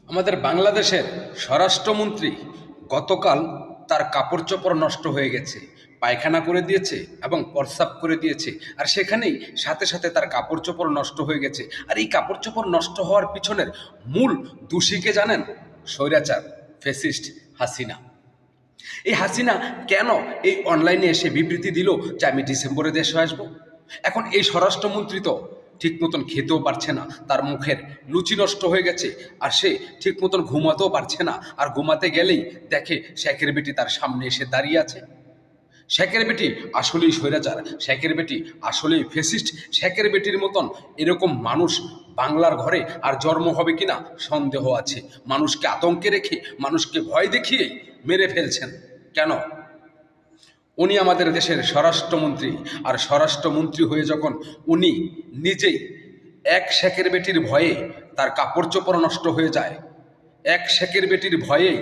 আমাদের বাংলাদেশের স্বরাষ্ট্রমন্ত্রী গতকাল তার কাপড় চোপড় নষ্ট হয়ে গেছে, পায়খানা করে দিয়েছে এবং প্রস্রাব করে দিয়েছে, আর সেখানেই সাথে সাথে তার কাপড় চোপড় নষ্ট হয়ে গেছে। আর এই কাপড় চোপড় নষ্ট হওয়ার পিছনের মূল দোষীকে জানেন? স্বৈরাচার ফ্যাসিস্ট হাসিনা। এই হাসিনা কেন এই অনলাইনে এসে বিবৃতি দিল যে আমি ডিসেম্বরে দেশে আসবো? এখন এই স্বরাষ্ট্রমন্ত্রী তো ঠিক মতন খেতেও পারছে না, তার মুখের লুচি নষ্ট হয়ে গেছে, আর সে ঠিক মতন ঘুমাতেও পারছে না। আর ঘুমাতে গেলেই দেখে শেখের বেটি তার সামনে এসে দাঁড়িয়ে আছে। শেখের বেটি আসলেই স্বৈরাচার, শেখের বেটি আসলেই ফেসিস্ট। শেখের বেটির মতন এরকম মানুষ বাংলার ঘরে আর জন্ম হবে কিনা সন্দেহ আছে। মানুষকে আতঙ্কে রেখে, মানুষকে ভয় দেখিয়েই মেরে ফেলছেন। কেন? উনি আমাদের দেশের স্বরাষ্ট্রমন্ত্রী, আর স্বরাষ্ট্রমন্ত্রী হয়ে যখন উনি নিজেই এক শেখের বেটির ভয়ে তার কাপড় চোপড় নষ্ট হয়ে যায়, এক শেখের বেটির ভয়েই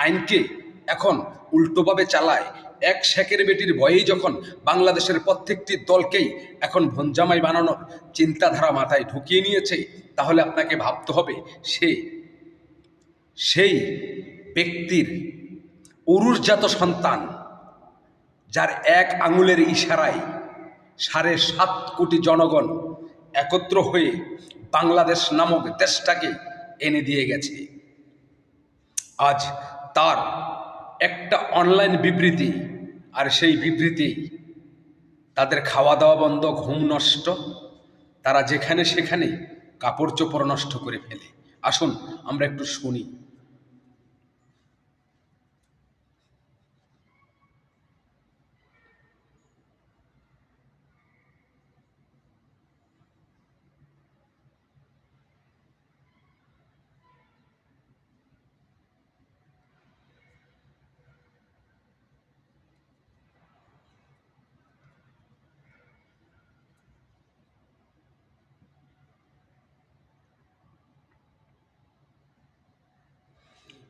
আইনকে এখন উল্টোভাবে চালায়, এক শেখের বেটির ভয়েই যখন বাংলাদেশের প্রত্যেকটি দলকেই এখন ভঞ্জামাই বানানোর চিন্তাধারা মাথায় ঢুকিয়ে নিয়েছে, তাহলে আপনাকে ভাবতে হবে সেই ব্যক্তির উরুষজাত সন্তান, যার এক আঙুলের ইশারায় ৭.৫ কোটি জনগণ একত্র হয়ে বাংলাদেশ নামক দেশটাকে এনে দিয়ে গেছে। আজ তার একটা অনলাইন বিবৃতি, আর সেই বিবৃতি তাদের খাওয়া দাওয়া বন্ধ, ঘুম নষ্ট, তারা যেখানে সেখানে কাপড় চোপড় নষ্ট করে ফেলে। আসুন আমরা একটু শুনি।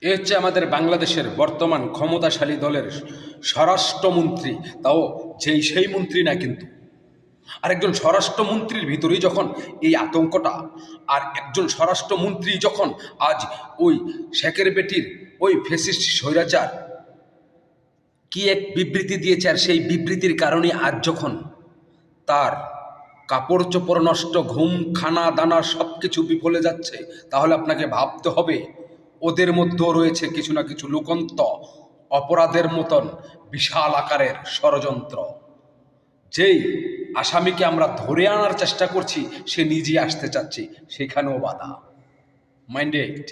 এ হচ্ছে আমাদের বাংলাদেশের বর্তমান ক্ষমতাশালী দলের স্বরাষ্ট্রমন্ত্রী, তাও সেই মন্ত্রী না কিন্তু। আর একজন স্বরাষ্ট্রমন্ত্রীর ভিতরেই যখন এই আতঙ্কটা, আর একজন স্বরাষ্ট্রমন্ত্রী যখন আজ ওই শেখের বেটির ওই ফ্যাসিস্ট স্বৈরাচার কি এক বিবৃতি দিয়েছে, আর সেই বিবৃতির কারণে আজ যখন তার কাপড় চোপড় নষ্ট, ঘুম, খানা দানা সব কিছু বিফলে যাচ্ছে, তাহলে আপনাকে ভাবতে হবে ওদের মধ্যেও রয়েছে কিছু না কিছু লোকন্ত অপরাধের মতন বিশাল আকারের ষড়যন্ত্র। যেই আসামিকে আমরা ধরে আনার চেষ্টা করছি, সে নিজেই আসতে চাচ্ছে, সেখানেও বাধা। মাইন্ডেড।